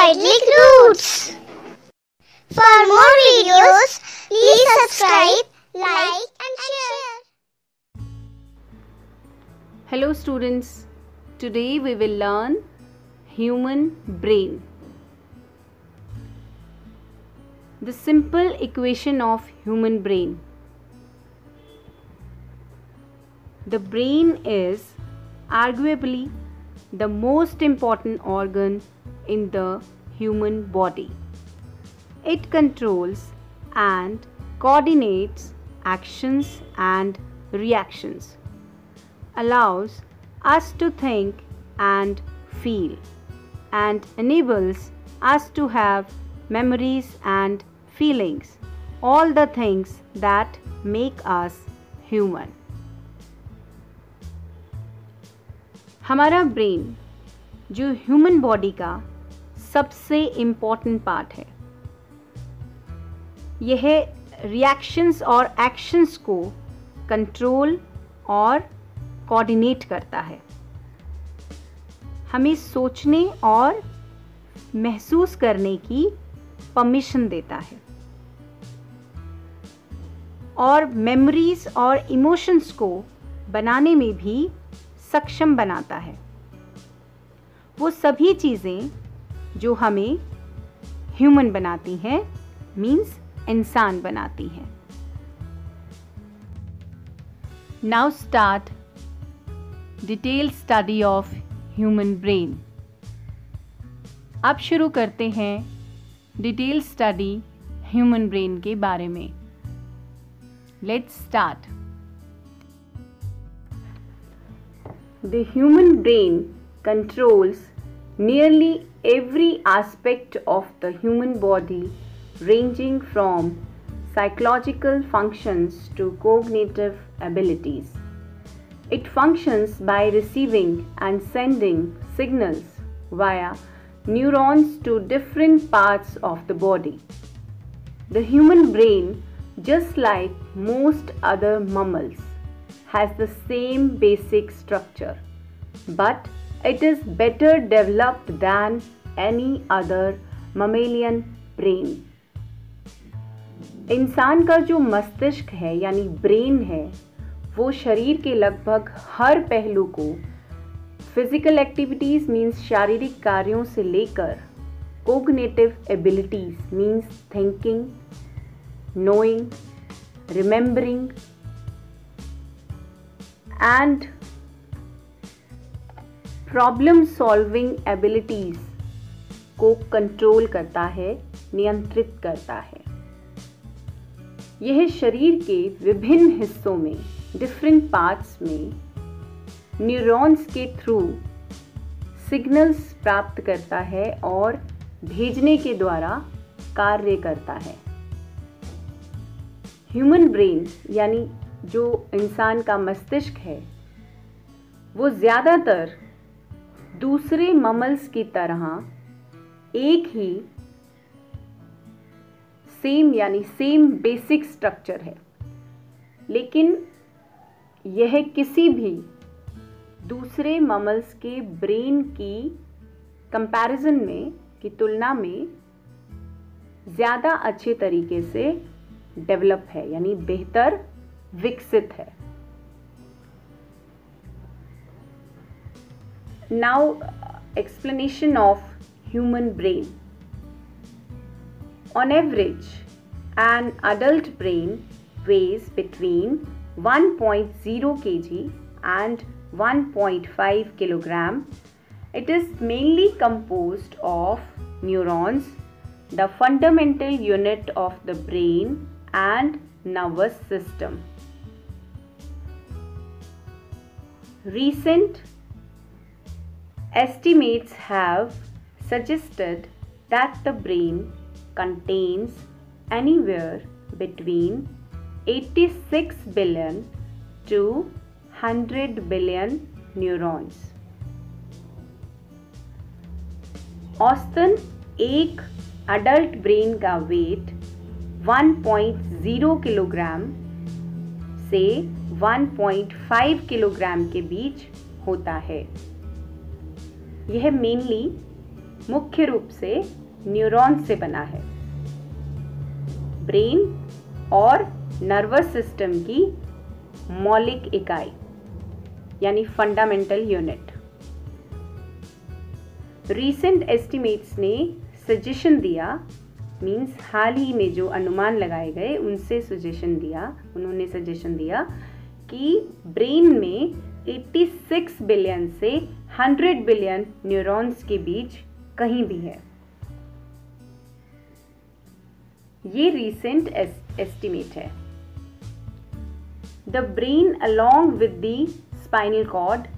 Idyllic Roots. For more videos, please subscribe, like and share. Hello students, today we will learn human brain. The simple equation of human brain. The brain is arguably the most important organ in the human body. It controls and coordinates actions and reactions, allows us to think and feel, and enables us to have memories and feelings, all the things that make us human. हमारा brain जो human body का सबसे important part है, यह reactions और actions को control और coordinate करता है, हमें सोचने और महसूस करने की परमिशन देता है और मेमोरीज और इमोशंस को बनाने में भी सक्षम बनाता है। वो सभी चीज़ें जो हमें ह्यूमन बनाती हैं, मीन्स इंसान बनाती हैं। Now start detail study of human brain. अब शुरू करते हैं डिटेल स्टडी ह्यूमन ब्रेन के बारे में। Let's start. The human brain controls nearly every aspect of the human body, ranging from psychological functions to cognitive abilities. It functions by receiving and sending signals via neurons to different parts of the body. The human brain, just like most other mammals, has the same basic structure, but it is better developed than any other mammalian brain. इंसान का जो मस्तिष्क है यानी brain है, वो शरीर के लगभग हर पहलू को फिजिकल एक्टिविटीज़ मीन्स शारीरिक कार्यों से लेकर cognitive abilities means thinking, knowing, remembering and problem solving abilities को कंट्रोल करता है, नियंत्रित करता है। यह शरीर के विभिन्न हिस्सों में, डिफरेंट पार्ट्स में न्यूरॉन्स के थ्रू सिग्नल्स प्राप्त करता है और भेजने के द्वारा कार्य करता है। ह्यूमन ब्रेन यानी जो इंसान का मस्तिष्क है, वो ज़्यादातर दूसरे ममल्स की तरह एक ही सेम बेसिक स्ट्रक्चर है, लेकिन यह किसी भी दूसरे ममल्स के ब्रेन की कंपैरिजन में की तुलना में ज़्यादा अच्छे तरीके से डेवलप है, यानी बेहतर विकसित है। Now explanation of human brain. On average an adult brain weighs between 1.0 kg and 1.5 kilogram. It is mainly composed of neurons, the fundamental unit of the brain and nervous system. Recent estimates have suggested that the brain contains anywhere between 86 billion to 100 billion neurons. औसतन एक adult brain का wait 1.0 kilogram से 1.5 kilogram के बीच होता है। यह mainly मुख्य रूप से न्यूरॉन से बना है। ब्रेन और नर्वस सिस्टम की मौलिक इकाई यानी फंडामेंटल यूनिट। रीसेंट एस्टिमेट्स ने सजेशन दिया, मीन्स हाल ही में जो अनुमान लगाए गए उनसे उन्होंने सजेशन दिया कि ब्रेन में 86 बिलियन से 100 बिलियन न्यूरॉन्स के बीच कहीं भी है। ये रीसेंट एस्टिमेट है। The brain along with the spinal cord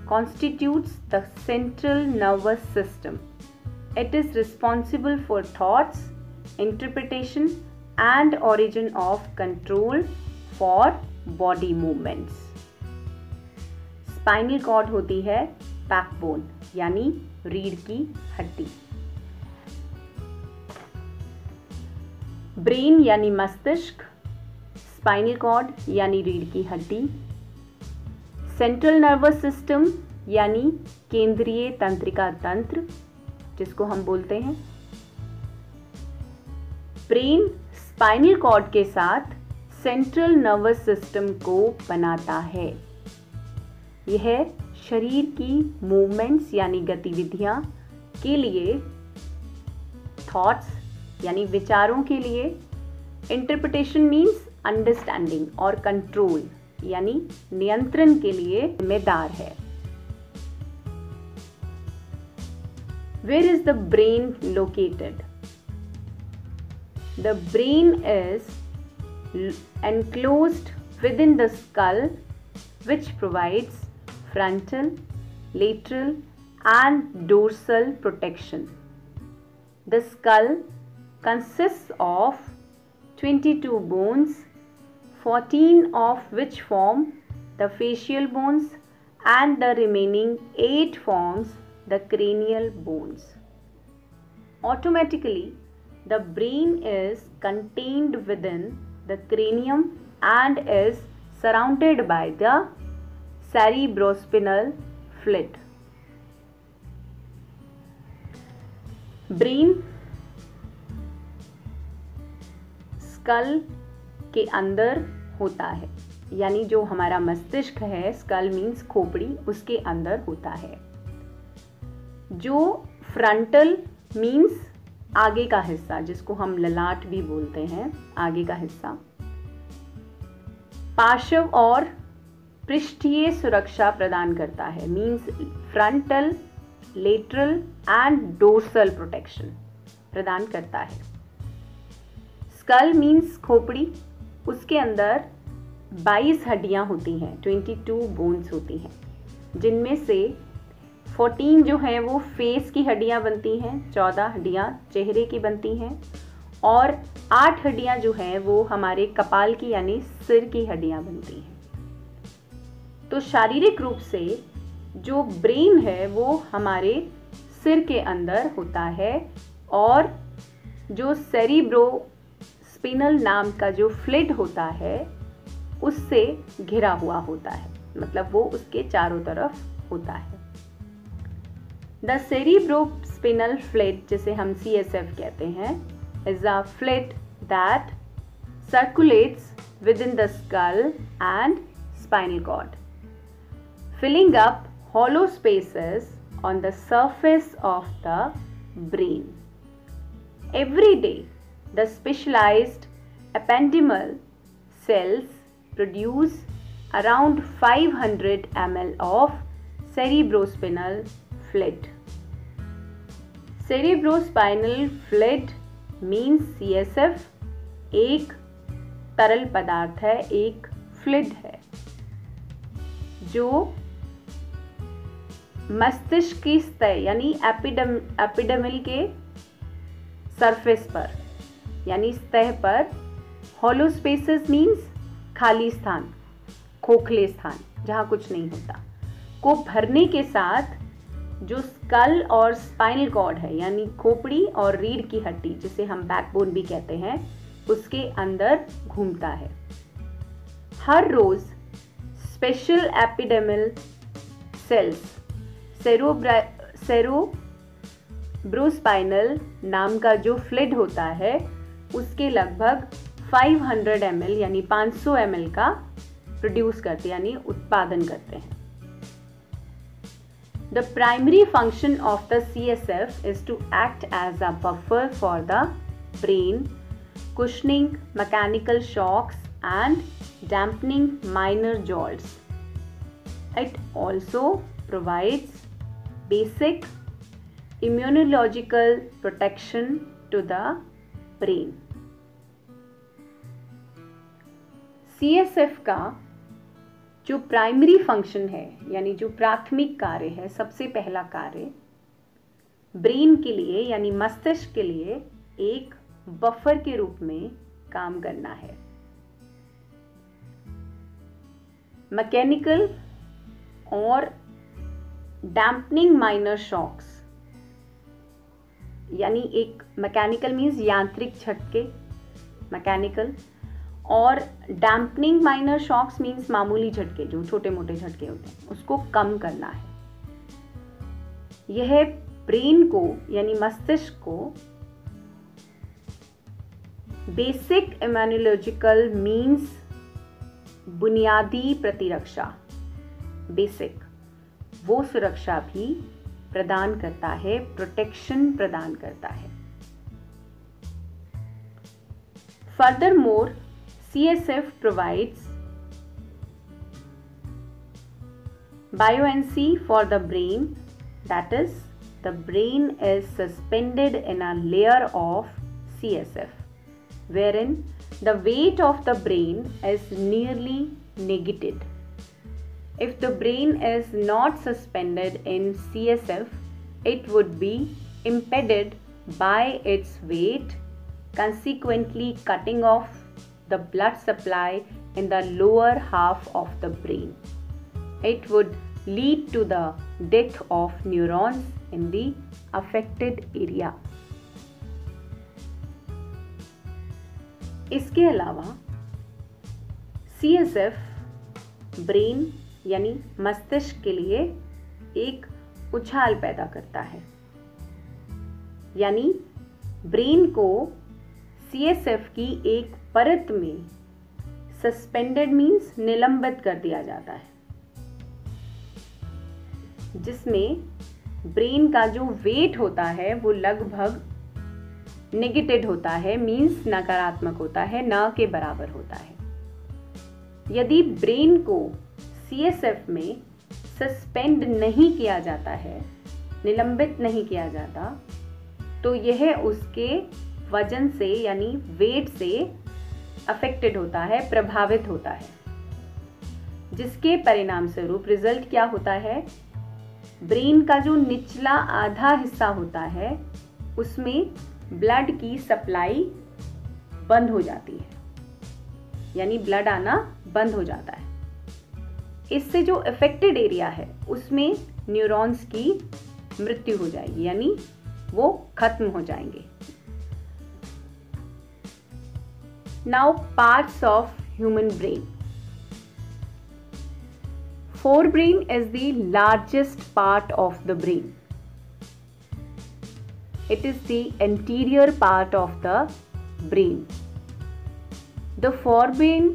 constitutes the central nervous system. It is responsible for thoughts, interpretation and origin of control for body movements. Spinal cord होती है backbone यानी रीढ़ की हड्डी। ब्रेन यानी मस्तिष्क, spinal cord यानी रीढ़ की हड्डी, सेंट्रल नर्वस सिस्टम यानी केंद्रीय तंत्रिका तंत्र जिसको हम बोलते हैं। ब्रेन स्पाइनल कॉर्ड के साथ सेंट्रल नर्वस सिस्टम को बनाता है। यह शरीर की मूवमेंट्स यानी गतिविधियां के लिए, थॉट्स यानी विचारों के लिए, इंटरप्रिटेशन मीन्स अंडरस्टैंडिंग और कंट्रोल यानी नियंत्रण के लिए जिम्मेदार है। Where is the brain located? The brain is enclosed within the skull, which provides frontal, lateral and dorsal protection. The skull consists of 22 bones, 14 of which form the facial bones and the remaining 8 forms the cranial bones. Automatically, the brain is contained within the cranium and is surrounded by the cerebrospinal fluid. Brain skull के अंदर होता है, यानी जो हमारा मस्तिष्क है, school means खोपड़ी, उसके अंदर होता है। जो फ्रंटल मीन्स आगे का हिस्सा, जिसको हम ललाट भी बोलते हैं, आगे का हिस्सा, पार्श्व और पृष्ठीय सुरक्षा प्रदान करता है, means frontal, lateral and dorsal protection प्रदान करता है। स्कल मीन्स खोपड़ी, उसके अंदर 22 हड्डियां होती हैं, 22 बोन्स होती हैं, जिनमें से 14 जो हैं वो फेस की हड्डियां बनती हैं, 14 हड्डियां चेहरे की बनती हैं और 8 हड्डियां जो हैं वो हमारे कपाल की यानी सिर की हड्डियां बनती हैं। तो शारीरिक रूप से जो ब्रेन है वो हमारे सिर के अंदर होता है और जो सेरिब्रोस्पिनल नाम का जो फ्लूइड होता है उससे घिरा हुआ होता है, मतलब वो उसके चारों तरफ होता है। द सेरिब्रोस्पिनल फ्लूइड, जिसे हम CSF कहते हैं, is a fluid that circulates within the skull and spinal cord, filling up hollow spaces on the surface of the brain. Every day, the specialized ependymal cells produce around 500 ml of cerebrospinal fluid. Cerebrospinal fluid means CSF एक तरल पदार्थ है, एक fluid है जो मस्तिष्क की सतह यानी एपिडर्मल के सरफेस पर यानी सतह पर, हॉलो स्पेसेस मीन्स खाली स्थान, खोखले स्थान जहाँ कुछ नहीं होता, को भरने के साथ जो स्कल और स्पाइनल कॉर्ड है यानी खोपड़ी और रीढ़ की हड्डी, जिसे हम बैकबोन भी कहते हैं, उसके अंदर घूमता है। हर रोज स्पेशल एपिडर्मल सेल्स ब्रोस्पाइनल नाम का जो फ्लूइड होता है उसके लगभग 500 ml यानी 500 ml का प्रोड्यूस करते यानी उत्पादन करते हैं। The primary function of the CSF is to act as a buffer for the brain, cushioning mechanical shocks and dampening minor jolts. It also provides basic immunological protection to the brain. CSF का जो primary function है यानी जो प्राथमिक कार्य है, सबसे पहला कार्य ब्रेन के लिए यानी मस्तिष्क के लिए एक बफर के रूप में काम करना है। मैकेनिकल और डैम्पनिंग माइनर शॉक्स यानी एक मैकेनिकल मीन्स यांत्रिक झटके, मैकेनिकल, और डैम्पनिंग माइनर शॉक्स मीन्स मामूली झटके जो छोटे मोटे झटके होते हैं उसको कम करना है। यह ब्रेन को यानी मस्तिष्क को बेसिक इम्यूनोलॉजिकल मीन्स बुनियादी प्रतिरक्षा, बेसिक वो सुरक्षा भी प्रदान करता है, प्रोटेक्शन प्रदान करता है। Furthermore CSF provides buoyancy for the brain, that is, the brain is suspended in a layer of CSF, wherein the weight of the brain is nearly negated. If the brain is not suspended in CSF, it would be impeded by its weight, consequently cutting off the blood supply in the lower half of the brain. It would lead to the death of neurons in the affected area. इसके अलावा CSF brain यानी मस्तिष्क के लिए एक उछाल पैदा करता है, यानी ब्रेन को CSF की एक परत में सस्पेंडेड मीन्स निलंबित कर दिया जाता है, जिसमें ब्रेन का जो वेट होता है वो लगभग नेगेटेड होता है, मीन्स नकारात्मक होता है, न के बराबर होता है। यदि ब्रेन को CSF में सस्पेंड नहीं किया जाता है, निलंबित नहीं किया जाता, तो यह उसके वजन से यानी वेट से अफेक्टेड होता है, प्रभावित होता है, जिसके परिणाम स्वरूप रिजल्ट क्या होता है, ब्रेन का जो निचला आधा हिस्सा होता है उसमें ब्लड की सप्लाई बंद हो जाती है, यानी ब्लड आना बंद हो जाता है। इससे जो अफेक्टेड एरिया है उसमें न्यूरॉन्स की मृत्यु हो जाएगी, यानी वो खत्म हो जाएंगे। Now parts of human brain. Forebrain is the largest part of the brain. It is the anterior part of the brain. The forebrain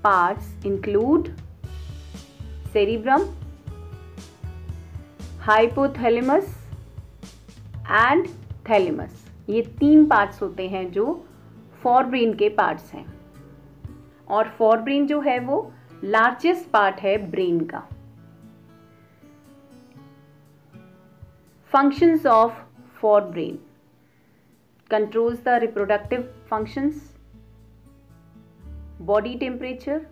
parts include cerebrum, hypothalamus and thalamus. ये 3 पार्ट्स होते हैं जो फॉरब्रेन के पार्ट्स हैं, और फॉरब्रेन जो है वो लार्जेस्ट पार्ट है ब्रेन का। Functions of forebrain: controls the reproductive functions, body temperature,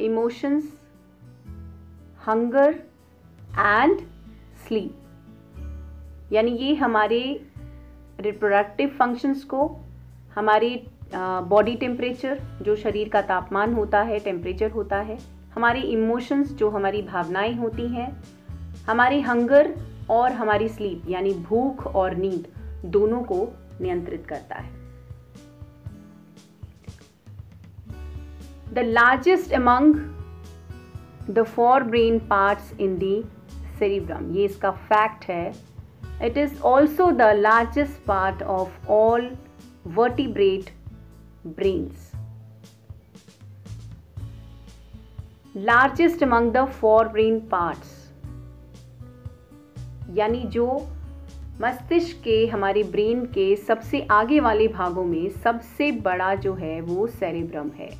emotions, hunger and sleep. यानी ये हमारे रिप्रोडक्टिव फंक्शंस को, हमारी बॉडी टेम्परेचर जो शरीर का तापमान होता है, टेम्परेचर होता है, हमारी इमोशंस जो हमारी भावनाएं होती हैं, हमारी हंगर और हमारी स्लीप यानी भूख और नींद, दोनों को नियंत्रित करता है। The largest among the 4 brain parts in the cerebrum, ये इसका फैक्ट है It is also the largest part of all vertebrate brains. Largest among the forebrain parts, यानी जो मस्तिष्क के हमारे ब्रेन के सबसे आगे वाले भागों में सबसे बड़ा जो है वो सेरेब्रम है।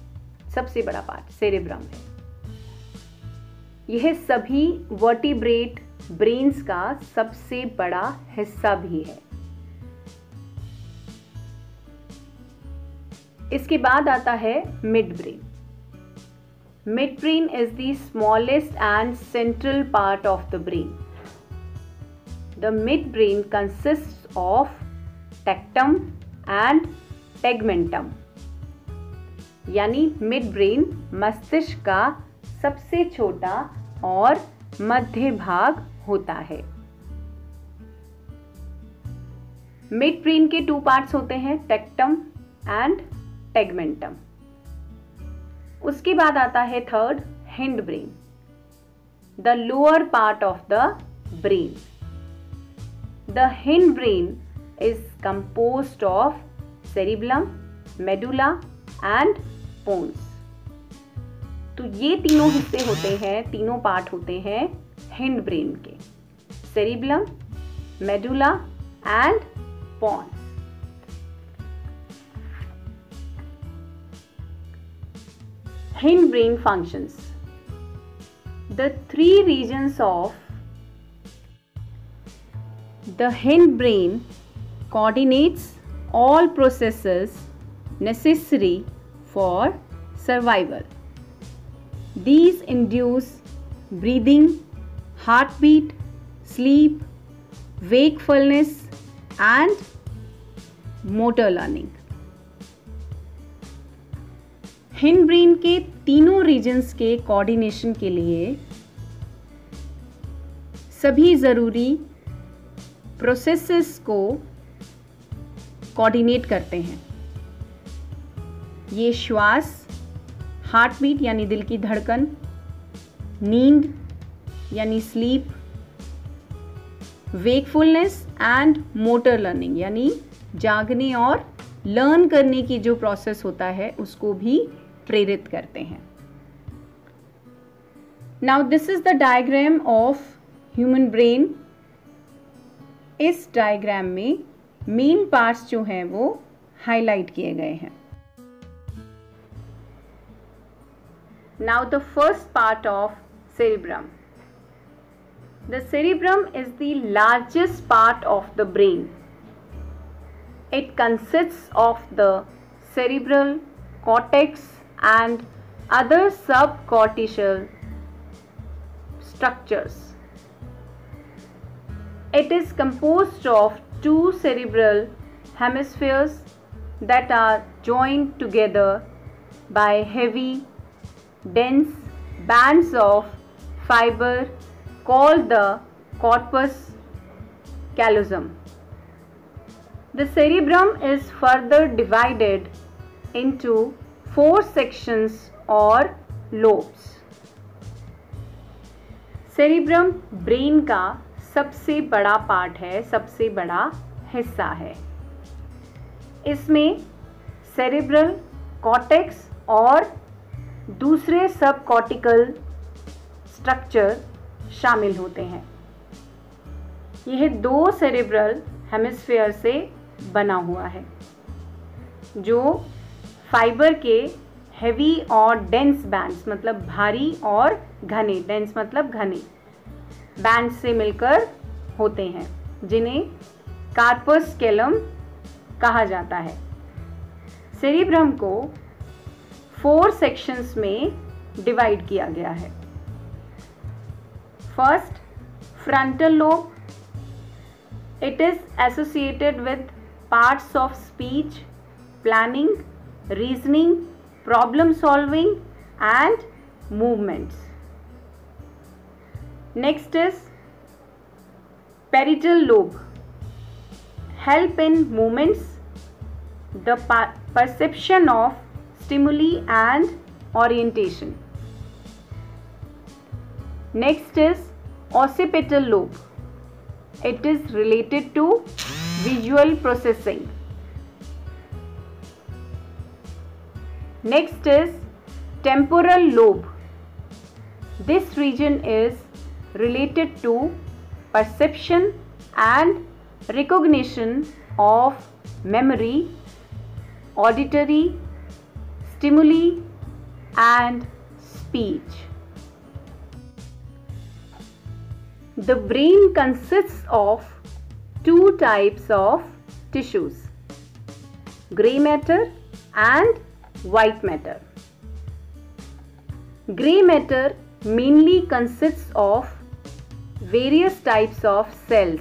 सबसे बड़ा पार्ट सेरेब्रम है। यह सभी वर्टिब्रेट ब्रेन्स का सबसे बड़ा हिस्सा भी है। इसके बाद आता है mid brain. Mid brain is the smallest and central part of the brain. The midbrain consists of tectum and tegmentum, यानी midbrain मस्तिष्क का सबसे छोटा और मध्य भाग होता है। midbrain के 2 पार्ट्स होते हैं, tectum and tegmentum। उसके बाद आता है third hindbrain, the lower part of the brain। The hindbrain is composed of cerebellum, medulla and pons। तो ये तीनों हिस्से होते हैं, तीनों पार्ट होते हैं हिंड ब्रेन के, cerebellum, medulla and pons। Hind brain functions. The 3 regions of the hindbrain coordinates all processes necessary for survival. These induce breathing, heartbeat, sleep, wakefulness and motor learning. hindbrain के तीनों regions के coordination के लिए सभी ज़रूरी processes को coordinate करते हैं। ये श्वास, हार्ट बीट यानी दिल की धड़कन, नींद यानी sleep, wakefulness and motor learning यानी जागने और लर्न करने की जो प्रोसेस होता है उसको भी प्रेरित करते हैं। Now this is the diagram of human brain. इस डायग्राम में मेन पार्ट्स जो हैं वो हाईलाइट किए गए हैं। Now the first part of cerebrum. The cerebrum is the largest part of the brain. It consists of the cerebral cortex and other subcortical structures. It is composed of 2 cerebral hemispheres that are joined together by heavy, dense bands of fiber called the corpus callosum. The cerebrum is further divided into 4 sections or lobes. Cerebrum brain का सबसे बड़ा part है, सबसे बड़ा हिस्सा है। इसमें cerebral cortex और दूसरे सब कॉर्टिकल स्ट्रक्चर शामिल होते हैं। यह 2 सेरेब्रल हेमिस्फेयर से बना हुआ है जो फाइबर के हेवी और डेंस बैंड्स मतलब भारी और घने, डेंस मतलब घने बैंड्स से मिलकर होते हैं, जिन्हें कार्पस कैलम कहा जाता है। सेरेब्रम को 4 सेक्शंस में डिवाइड किया गया है। First, frontal lobe. It is associated with parts of speech, planning, reasoning, problem solving and movements. Next is parietal lobe. Help in movements, the perception of stimuli and orientation. Next is occipital lobe. It is related to visual processing. Next is temporal lobe. This region is related to perception and recognition of memory, auditory stimuli and speech. The brain consists of two types of tissues, gray matter and white matter. Gray matter mainly consists of various types of cells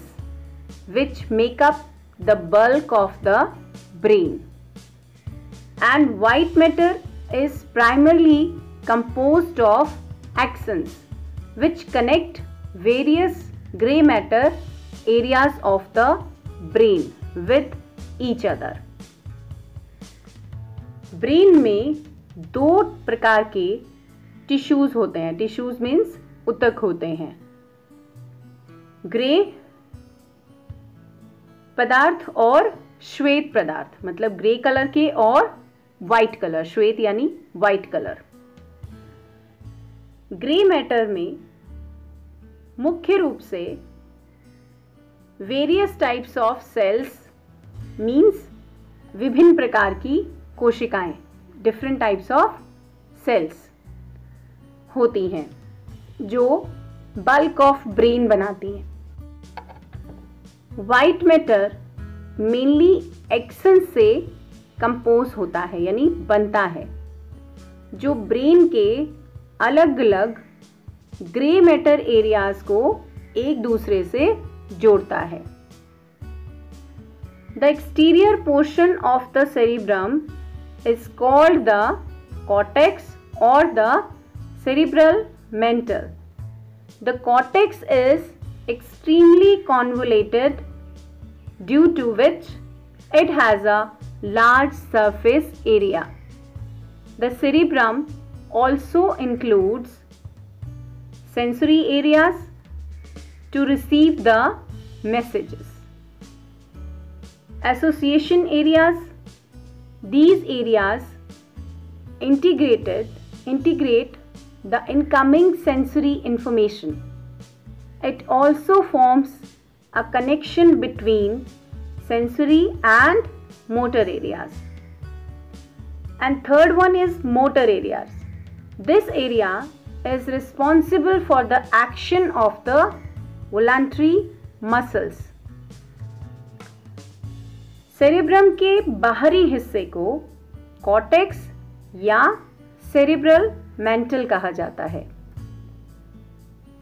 which make up the bulk of the brain, and white matter is primarily composed of axons which connect various gray matter areas of the brain with each other. Brain में दो प्रकार के tissues होते हैं. Tissues means ऊतक होते हैं. Grey पदार्थ और श्वेत पदार्थ, मतलब ग्रे कलर के और वाइट कलर. श्वेत यानी वाइट कलर. ग्रे मैटर में मुख्य रूप से various types of sales means विभिन्न प्रकार की कोशिकाएं, डिफरेंट टाइप्स ऑफ सेल्स होती हैं जो बल्क ऑफ ब्रेन बनाती हैं. वाइट मैटर मेनली एक्सन से कंपोज होता है यानी बनता है, जो ब्रेन के अलग अलग ग्रे मैटर एरियाज को एक दूसरे से जोड़ता है. The exterior portion of the cerebrum is called the cortex और the cerebral mantle. The cortex is extremely convoluted due to which it has a large surface area. The cerebrum also includes sensory areas to receive the messages. Association areas. These areas integrate the incoming sensory information. It also forms a connection between sensory and motor areas. And third one is motor areas. This area is responsible for the action of the voluntary muscles. Cerebrum के बाहरी हिस्से को cortex या cerebral mental कहा जाता है.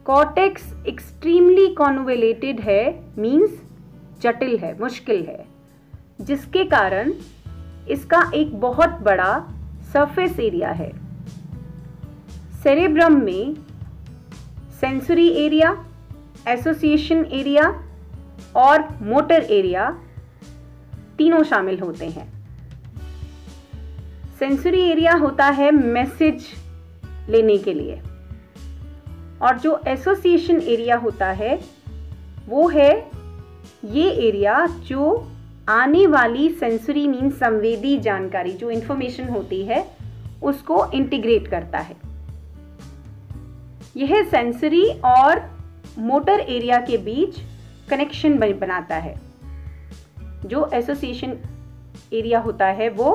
Cortex extremely convoluted है, means जटिल है, मुश्किल है, जिसके कारण इसका एक बहुत बड़ा सरफेस एरिया है. सेरेब्रम में सेंसरी एरिया, एसोसिएशन एरिया और मोटर एरिया तीनों शामिल होते हैं. सेंसरी एरिया होता है मैसेज लेने के लिए, और जो एसोसिएशन एरिया होता है वो है ये एरिया जो आने वाली सेंसरी मीन संवेदी जानकारी, जो इंफॉर्मेशन होती है, उसको इंटीग्रेट करता है. यह सेंसरी और मोटर एरिया के बीच कनेक्शन बनाता है. जो एसोसिएशन एरिया होता है वो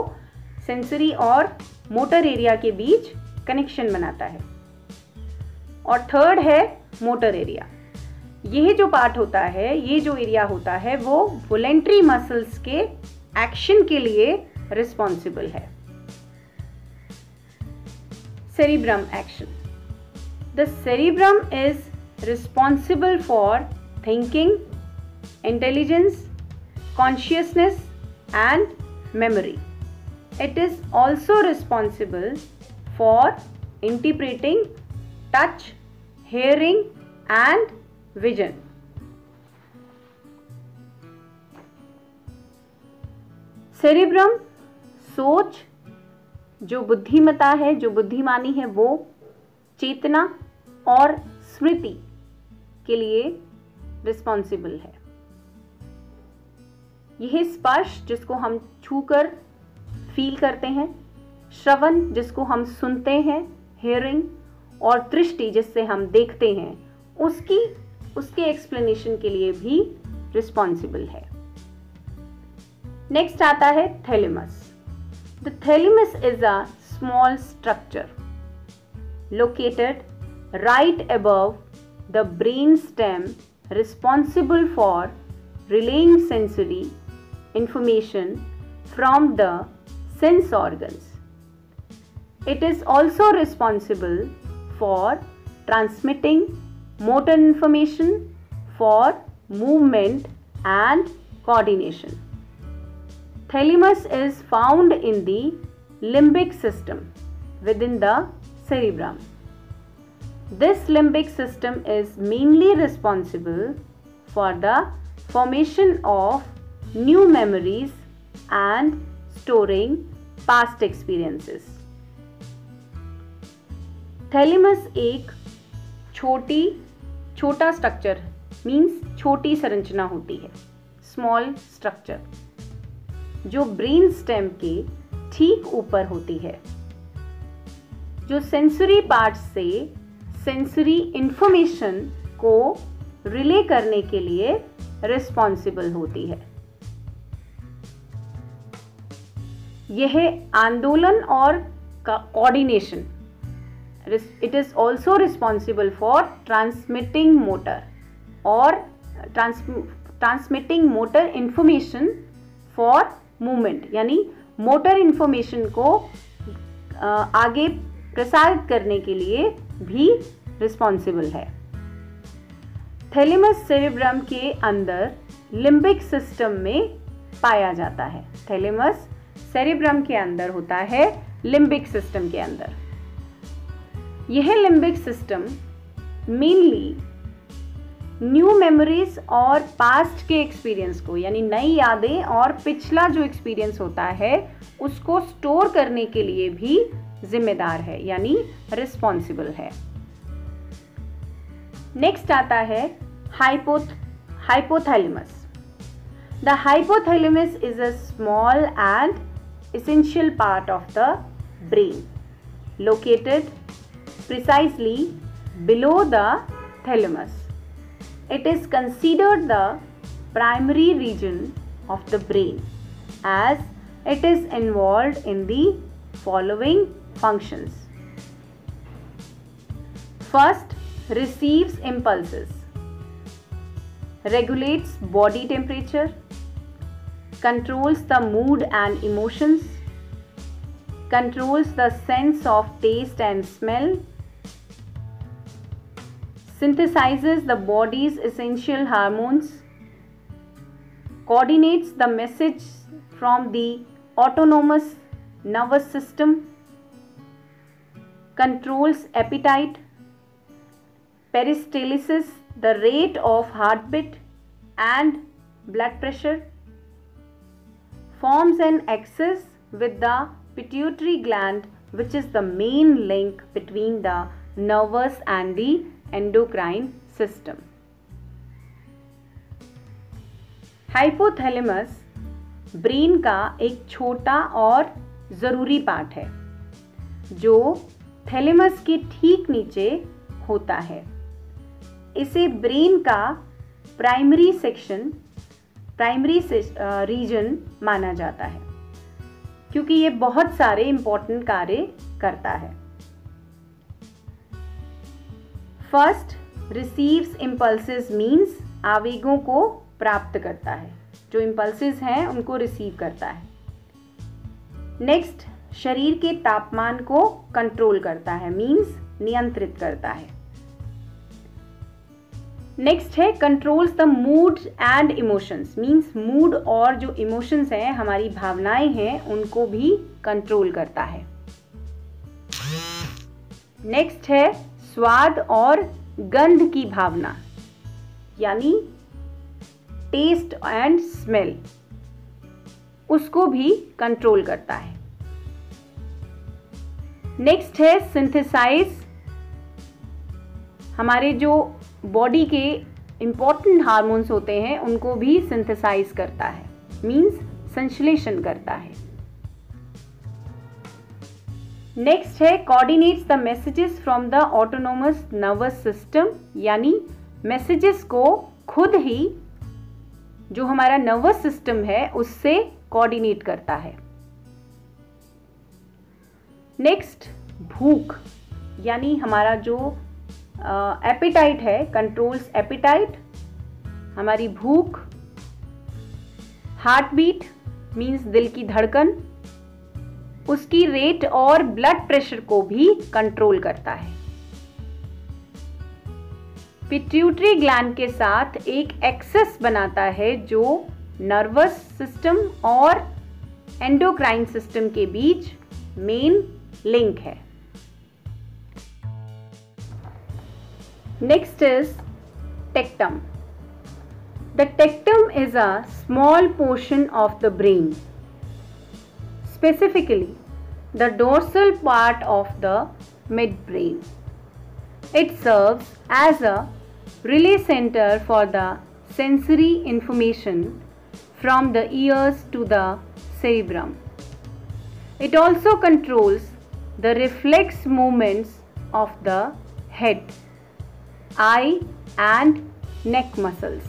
सेंसरी और मोटर एरिया के बीच कनेक्शन बनाता है. और थर्ड है मोटर एरिया. यह जो पार्ट होता है, ये जो एरिया होता है, वो वॉलेंट्री मसल्स के एक्शन के लिए रिस्पॉन्सिबल है. Cerebrum action. The cerebrum is responsible for thinking, intelligence, consciousness and memory. It is also responsible for interpreting touch, hearing and vision. Cerebrum सोच, जो बुद्धिमता है, जो बुद्धिमानी है, वो चेतना और स्मृति के लिए रिस्पॉन्सिबल है। यह स्पर्श जिसको हम छूकर फील करते हैं, श्रवण जिसको हम सुनते हैं, हियरिंग, और दृष्टि जिससे हम देखते हैं, उसके एक्सप्लेनेशन के लिए भी रिस्पॉन्सिबल है। नेक्स्ट आता है thalamus. The thalamus is a small structure located right above the brain stem, responsible for relaying sensory information from the sense organs. It is also responsible for transmitting motor information for movement and coordination. Thalamus is found in the limbic system within the cerebrum. This limbic system is mainly responsible for the formation of new memories and storing past experiences. Thalamus एक छोटा structure means छोटी संरचना होती है, small structure, जो brain stem के ठीक ऊपर होती है, जो सेंसरी पार्ट्स से सेंसरी इंफॉर्मेशन को रिले करने के लिए रिस्पॉन्सिबल होती है। यह आंदोलन और coordination, it is also responsible for transmitting motor और transmitting motor information for movement, यानी मोटर इंफॉर्मेशन को आगे प्रसारित करने के लिए भी रिस्पॉन्सिबल है। थैलेमस सेरेब्रम के अंदर लिम्बिक सिस्टम में पाया जाता है। थैलेमस सेरेब्रम के अंदर होता है, लिम्बिक सिस्टम के अंदर। यह limbic system mainly new memories और पास्ट के एक्सपीरियंस को, यानी नई यादें और पिछला जो एक्सपीरियंस होता है उसको स्टोर करने के लिए भी जिम्मेदार है, यानी रिस्पॉन्सिबल है। नेक्स्ट आता है hypothalamus. The hypothalamus is a small and essential part of the brain located precisely below the thalamus. It is considered the primary region of the brain as it is involved in the following functions. First, receives impulses, regulates body temperature, controls the mood and emotions, controls the sense of taste and smell, synthesizes the body's essential hormones, coordinates the message from the autonomous nervous system, controls appetite, peristalsis, the rate of heartbeat and blood pressure, forms an axis with the pituitary gland, which is the main link between the nervous and the endocrine system. Hypothalamus brain का एक छोटा और ज़रूरी part है जो thalamus के ठीक नीचे होता है। इसे ब्रेन का प्राइमरी रीजन माना जाता है क्योंकि ये बहुत सारे इंपॉर्टेंट कार्य करता है। फर्स्ट, रिसीव्स इम्पल्सेस मीन्स आवेगों को प्राप्त करता है, जो इम्पल्सेस हैं उनको रिसीव करता है। नेक्स्ट, शरीर के तापमान को कंट्रोल करता है, मीन्स नियंत्रित करता है। नेक्स्ट है controls the mood and emotions, means mood और जो इमोशंस हैं, हमारी भावनाएं हैं, उनको भी कंट्रोल करता है। नेक्स्ट है स्वाद और गंध की भावना, यानी टेस्ट एंड स्मेल, उसको भी कंट्रोल करता है। नेक्स्ट है सिंथेसाइज, हमारे जो बॉडी के इम्पॉर्टेंट हार्मोन्स होते हैं उनको भी सिंथेसाइज करता है, मीन्स संश्लेषण करता है। नेक्स्ट है coordinates the messages from the autonomous nervous system, यानी मैसेजेस को खुद ही जो हमारा नर्वस सिस्टम है उससे कोऑर्डिनेट करता है। नेक्स्ट भूख, यानी हमारा जो एपेटाइट है, कंट्रोल्स एपेटाइट, हमारी भूख। हार्ट बीट मीन्स दिल की धड़कन, उसकी रेट और ब्लड प्रेशर को भी कंट्रोल करता है। पिट्यूटरी ग्लैंड के साथ एक एक्सेस बनाता है जो नर्वस सिस्टम और एंडोक्राइन सिस्टम के बीच मेन लिंक है। Next is tectum. The tectum is a small portion of the brain, specifically the dorsal part of the midbrain. It serves as a relay center for the sensory information from the ears to the cerebrum. It also controls the reflex movements of the head, eye and neck muscles.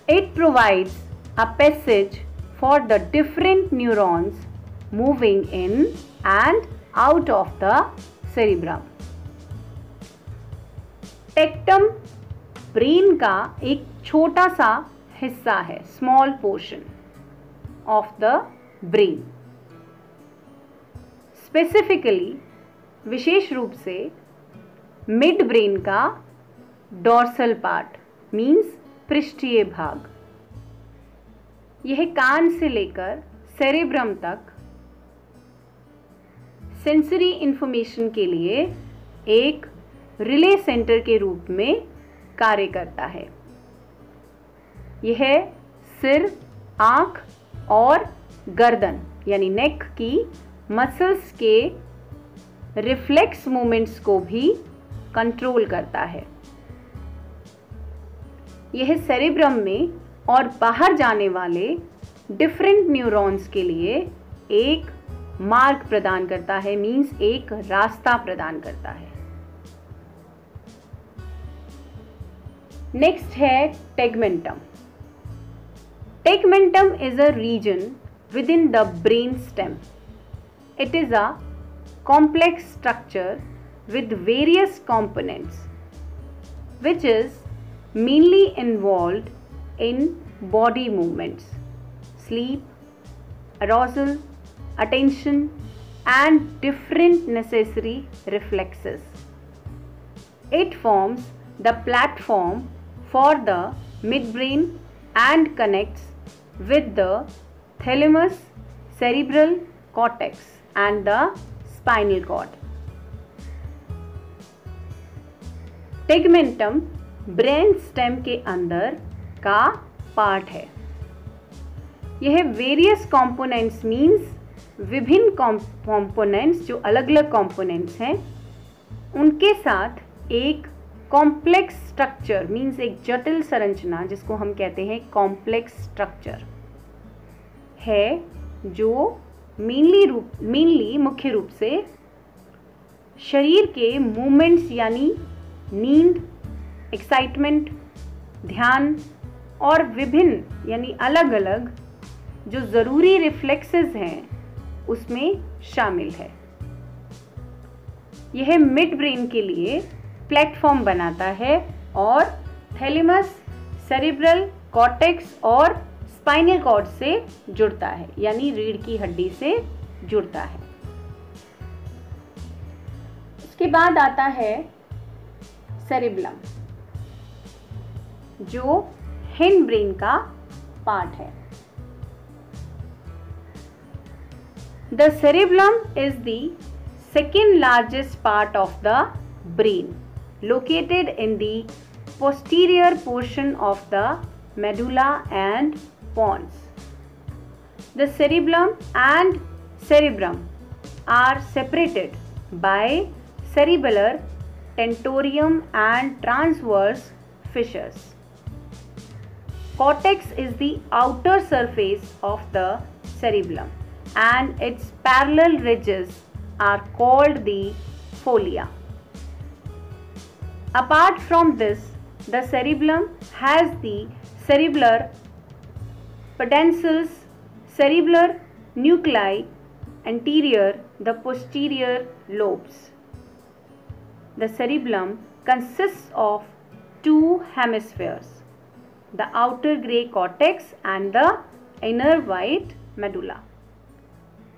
It provides a passage for the different neurons moving in and out of the cerebrum. Tectum brain का एक छोटा सा हिस्सा है, small portion of the brain. Specifically, विशेष रूप से mid brain का डॉर्सल पार्ट मीन्स पृष्ठीय भाग, यह कान से लेकर सेरेब्रम तक सेंसरी इंफॉर्मेशन के लिए एक रिले सेंटर के रूप में कार्य करता है। यह सिर, आँख और गर्दन यानी नेक की मसल्स के रिफ्लेक्स मूवमेंट्स को भी कंट्रोल करता है। यह सेरेब्रम में और बाहर जाने वाले डिफरेंट न्यूरॉन्स के लिए एक मार्ग प्रदान करता है, मीन्स एक रास्ता प्रदान करता है। नेक्स्ट है tegmentum. Tegmentum is a region within the brain stem. It is a complex structure with various components which is mainly involved in body movements, sleep, arousal, attention and different necessary reflexes. It forms the platform for the midbrain and connects with the thalamus, cerebral cortex and the spinal cord. Tegmentum brain stem के अंदर का part है। यह various components means विभिन्न components जो अलग अलग components हैं उनके साथ एक कॉम्प्लेक्स स्ट्रक्चर मीन्स एक जटिल संरचना जिसको हम कहते हैं कॉम्प्लेक्स स्ट्रक्चर है, जो मेनली मुख्य रूप से शरीर के मूवमेंट्स यानी नींद, एक्साइटमेंट, ध्यान और विभिन्न यानी अलग अलग जो ज़रूरी रिफ्लेक्सेस हैं उसमें शामिल है। यह मिड ब्रेन के लिए प्लेटफॉर्म बनाता है और थैलेमस, सेरेब्रल कॉर्टेक्स और स्पाइनल कॉर्ड से जुड़ता है यानी रीढ़ की हड्डी से जुड़ता है। उसके बाद आता है सेरेब्रम जो हिंड ब्रेन का पार्ट है। The cerebellum is the second largest part of the brain, located in the posterior portion of the medulla and pons. The cerebellum and cerebrum are separated by cerebellar tentorium and transverse fissures. Cortex is the outer surface of the cerebellum and its parallel ridges are called the folia. Apart from this, the cerebellum has the cerebellar peduncules, cerebellar nuclei, anterior, the posterior lobes. The cerebellum consists of two hemispheres, the outer grey cortex and the inner white medulla.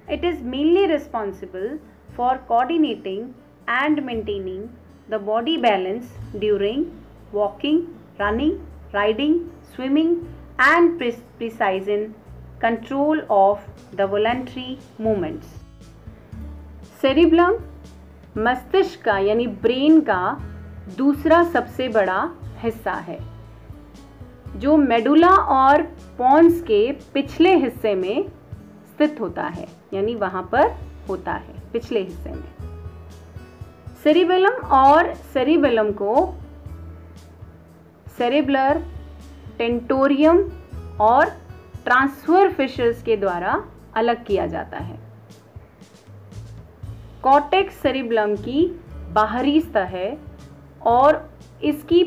It is mainly responsible for coordinating and maintaining the body balance during walking, running, riding, swimming and precise control of the voluntary movements. Cerebellum मस्तिष्क का यानी brain का दूसरा सबसे बड़ा हिस्सा है जो मेडुला और पॉन्स के पिछले हिस्से में स्थित होता है, यानी वहां पर होता है पिछले हिस्से में। सेरिबेलम और सेरिबेलम को सेरेब्लर, टेंटोरियम और ट्रांसफर फिशर्स के द्वारा अलग किया जाता है। कॉर्टेक्स सेरिबेलम की बाहरी सतह है और इसकी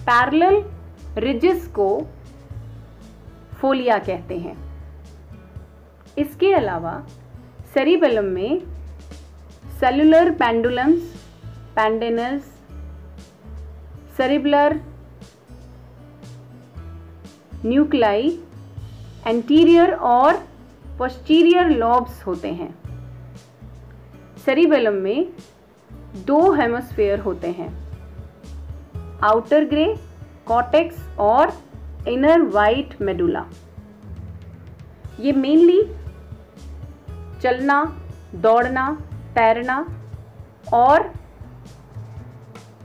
पैरेलल रिजेस को फोलिया कहते हैं। इसके अलावा सेरिबेलम में cellular pendulums, peduncles, cerebellar nuclei, anterior और पोस्टीरियर लॉब्स होते हैं। सेरिबेलम में दो हेमिस्फीयर होते हैं, आउटर ग्रे कॉर्टेक्स और इनर वाइट मेडुला। ये मेनली चलना, दौड़ना, तैरना और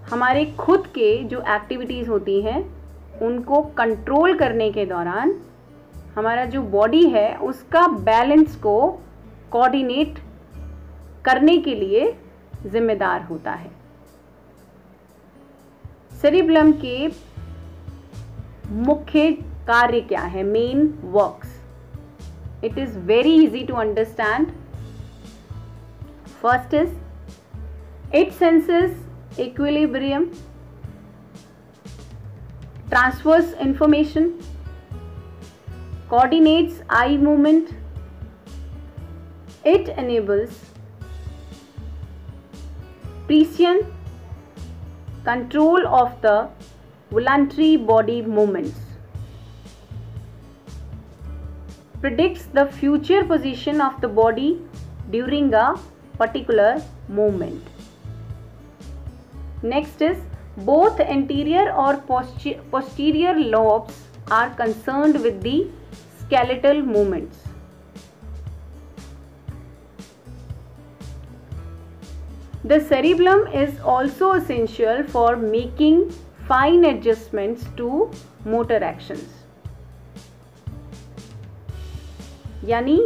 हमारे खुद के जो एक्टिविटीज़ होती हैं उनको कंट्रोल करने के दौरान हमारा जो बॉडी है उसका बैलेंस को कोऑर्डिनेट करने के लिए जिम्मेदार होता है। सेरिबेलम के मुख्य कार्य क्या है, main works? It is very easy to understand. First is it senses equilibrium, transfers information, coordinates eye movement. It enables precision, control of the voluntary body movements. Predicts the future position of the body during a particular movement. Next is both anterior or posterior lobes are concerned with the skeletal movements. The cerebellum is also essential for making fine adjustments to motor actions. यानी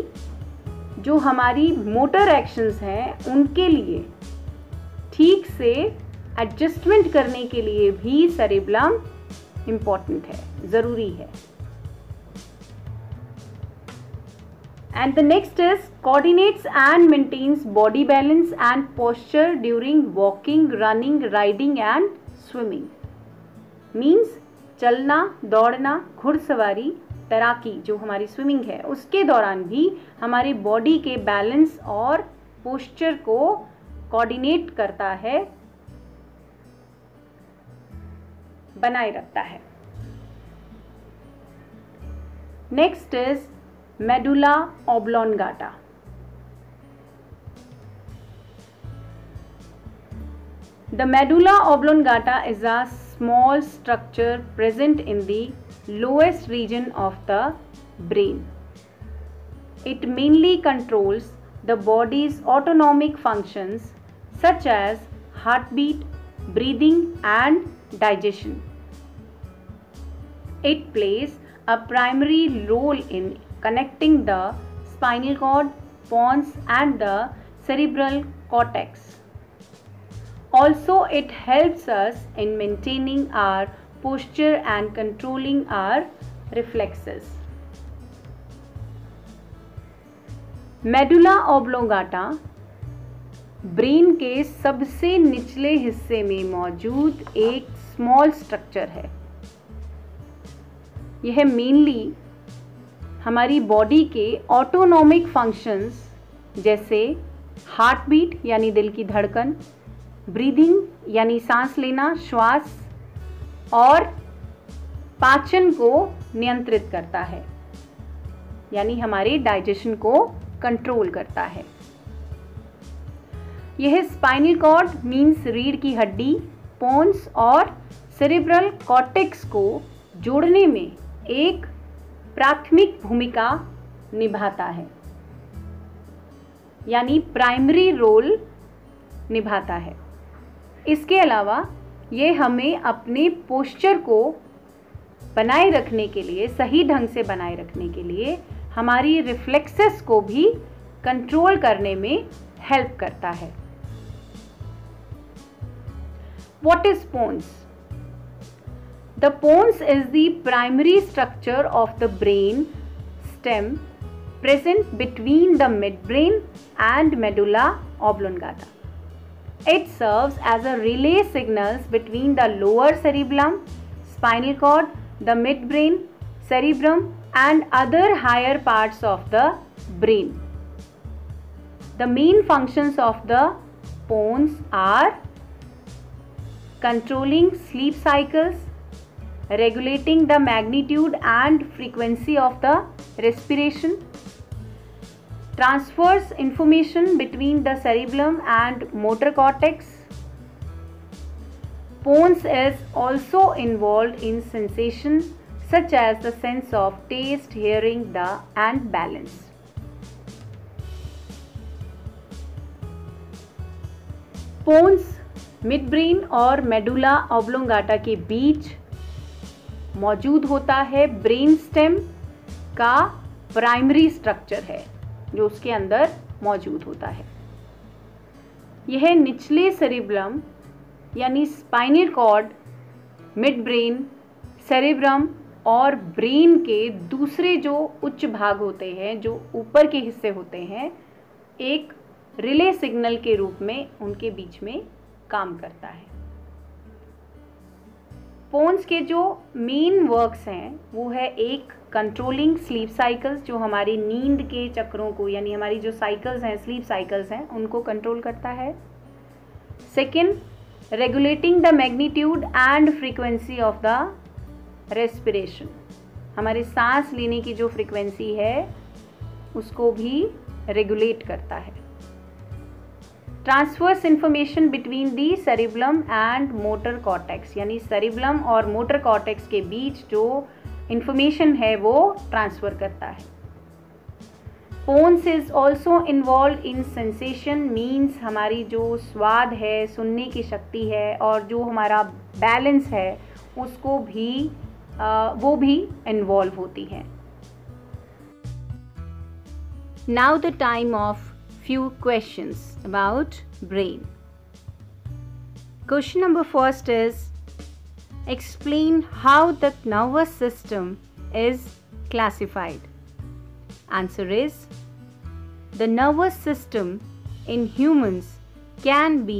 जो हमारी motor actions हैं उनके लिए ठीक से adjustment करने के लिए भी सेरिबेलम इम्पॉर्टेंट है, ज़रूरी है। And the next is coordinates and maintains body balance and posture during walking, running, riding and swimming. Means चलना, दौड़ना, घुड़सवारी, तैराकी जो हमारी स्विमिंग है उसके दौरान भी हमारी बॉडी के बैलेंस और पोस्चर को कोऑर्डिनेट करता है, बनाए रखता है। Next is medulla oblongata. The medulla oblongata is a small structure present in the lowest region of the brain. It mainly controls the body's autonomic functions such as heartbeat, breathing and digestion. It plays a primary role in connecting the spinal cord, pons and the cerebral cortex. Also, it helps us in maintaining our posture and controlling our reflexes. Medulla oblongata brain के सबसे निचले हिस्से में मौजूद एक small structure है। यह mainly हमारी बॉडी के ऑटोनॉमिक फंक्शंस जैसे हार्ट बीट यानी दिल की धड़कन, ब्रीदिंग यानी सांस लेना, श्वास और पाचन को नियंत्रित करता है, यानी हमारे डाइजेशन को कंट्रोल करता है। यह स्पाइनल कॉर्ड मीन्स रीढ़ की हड्डी, पोन्स और सेरेब्रल कॉर्टेक्स को जोड़ने में एक प्राथमिक भूमिका निभाता है, यानी प्राइमरी रोल निभाता है। इसके अलावा यह हमें अपने पोस्चर को बनाए रखने के लिए, सही ढंग से बनाए रखने के लिए हमारी रिफ्लेक्सेस को भी कंट्रोल करने में हेल्प करता है। What is pons? The pons is the primary structure of the brain stem present between the midbrain and medulla oblongata. It serves as a relay signals between the lower cerebellum, spinal cord, the midbrain, cerebrum and other higher parts of the brain. The main functions of the pons are controlling sleep cycles, regulating the magnitude and frequency of the respiration, transfers information between the cerebellum and motor cortex. Pons is also involved in sensation such as the sense of taste, hearing, and balance. Pons mid brain और medulla oblongata के बीच मौजूद होता है। Brain stem का primary structure है जो उसके अंदर मौजूद होता है। यह निचले सेरेब्रम यानी spinal cord, mid brain, cerebrum और ब्रेन के दूसरे जो उच्च भाग होते हैं, जो ऊपर के हिस्से होते हैं, एक रिले सिग्नल के रूप में उनके बीच में काम करता है। पोन्स के जो मेन वर्क्स हैं वो है एक कंट्रोलिंग स्लीप साइकिल्स, जो हमारी नींद के चक्रों को, यानी हमारी जो साइकिल्स हैं, स्लीप साइकिल्स हैं, उनको कंट्रोल करता है। Second, regulating the magnitude and frequency of the respiration, हमारे सांस लेने की जो फ्रीक्वेंसी है उसको भी रेगुलेट करता है। Transfers information between the cerebellum and motor cortex, यानी सेरिब्लम और मोटर कॉर्टेक्स के बीच जो इंफॉर्मेशन है वो ट्रांसफर करता है। Pons is also involve in sensation, means हमारी जो स्वाद है, सुनने की शक्ति है और जो हमारा बैलेंस है उसको भी वो भी इन्वॉल्व होती है। Now the time of few questions about brain. Question number first is, explain how the nervous system is classified. Answer is, the nervous system in humans can be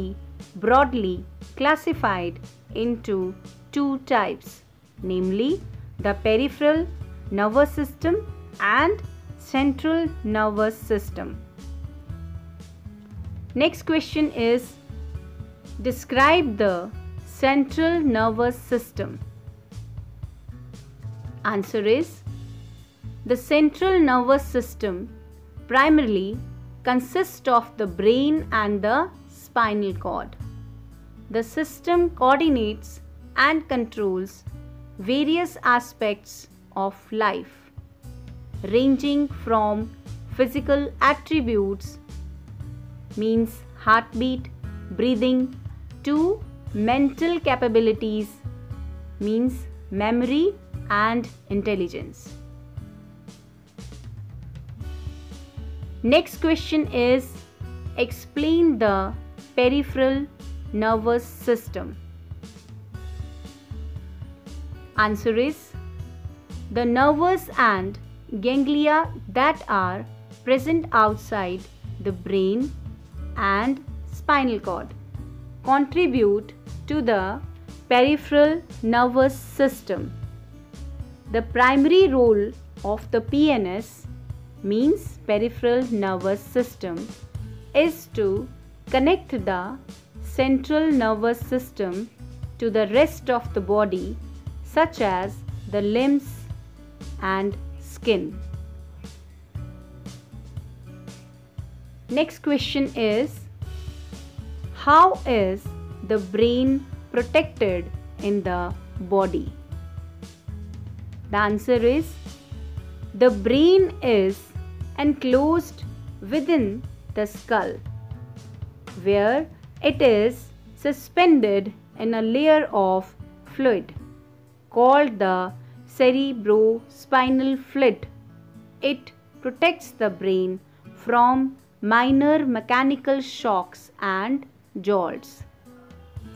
broadly classified into two types, namely the peripheral nervous system and central nervous system. Next question is, describe the central nervous system. Answer is, the central nervous system primarily consists of the brain and the spinal cord. The system coordinates and controls various aspects of life, ranging from physical attributes, means heartbeat, breathing, to mental capabilities, means memory and intelligence. Next question is, explain the peripheral nervous system. Answer is the nerves and ganglia that are present outside the brain and spinal cord contribute to the peripheral nervous system. The primary role of the PNS means peripheral nervous system is to connect the central nervous system to the rest of the body, such as the limbs and skin. Next question is, how is the brain protected in the body? The answer is, the brain is enclosed within the skull, where it is suspended in a layer of fluid called the cerebrospinal fluid. It protects the brain from minor mechanical shocks and jolts.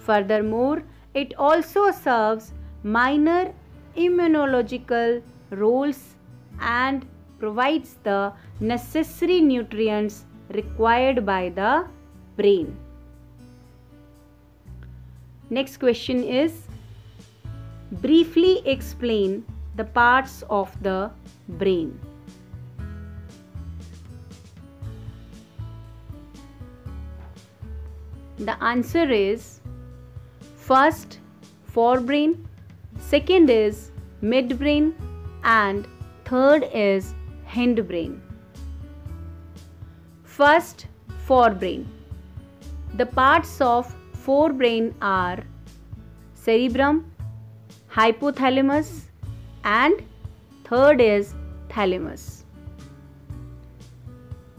Furthermore, it also serves minor immunological roles and provides the necessary nutrients required by the brain. Next question is, briefly explain the parts of the brain. The answer is, first forebrain, second is midbrain, and third is hindbrain. First, forebrain. The parts of forebrain are cerebrum, hypothalamus, and third is thalamus.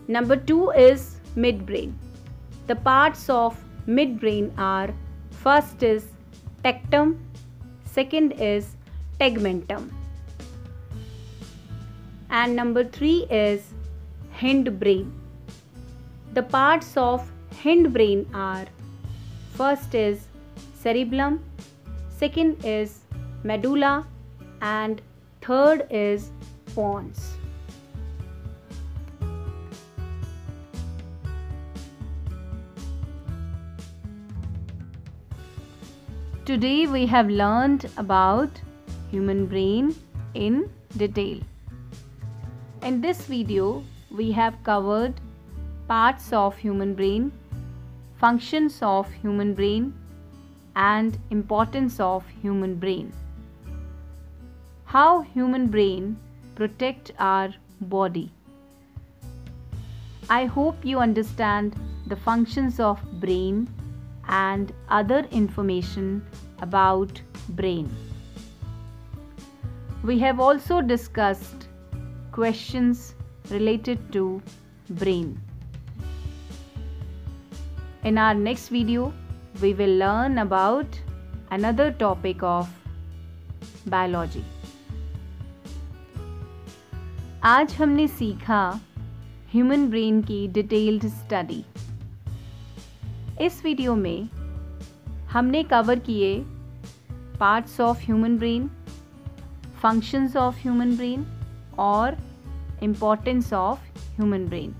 Number 2 is midbrain. The parts of midbrain are, first is tectum, second is tegmentum, and number 3 is hindbrain. The parts of hindbrain are, first is cerebellum, second is medulla, and third is pons. Today we have learned about human brain in detail. In this video, we have covered parts of human brain, functions of human brain, and importance of human brain. How human brain protect our body. I hope you understand the functions of brain and other information about brain. We have also discussed questions related to brain. In our next video, we will learn about another topic of biology. आज हमने सीखा human brain की detailed study. इस video में हमने cover किए parts of human brain, functions of human brain और importance of human brain.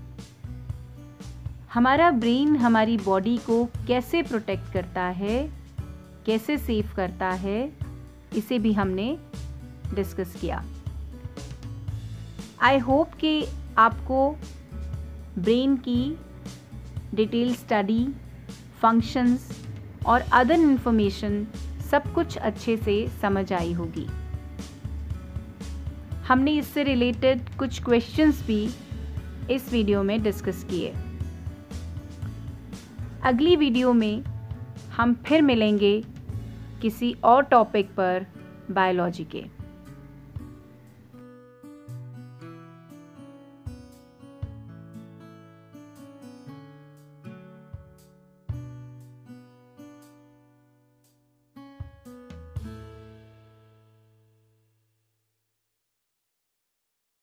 हमारा ब्रेन हमारी बॉडी को कैसे प्रोटेक्ट करता है, कैसे सेव करता है, इसे भी हमने डिस्कस किया। आई होप कि आपको ब्रेन की डिटेल स्टडी, फंक्शंस और अदर इन्फॉर्मेशन सब कुछ अच्छे से समझ आई होगी। हमने इससे रिलेटेड कुछ क्वेश्चंस भी इस वीडियो में डिस्कस किए। अगली वीडियो में हम फिर मिलेंगे किसी और टॉपिक पर बायोलॉजी के।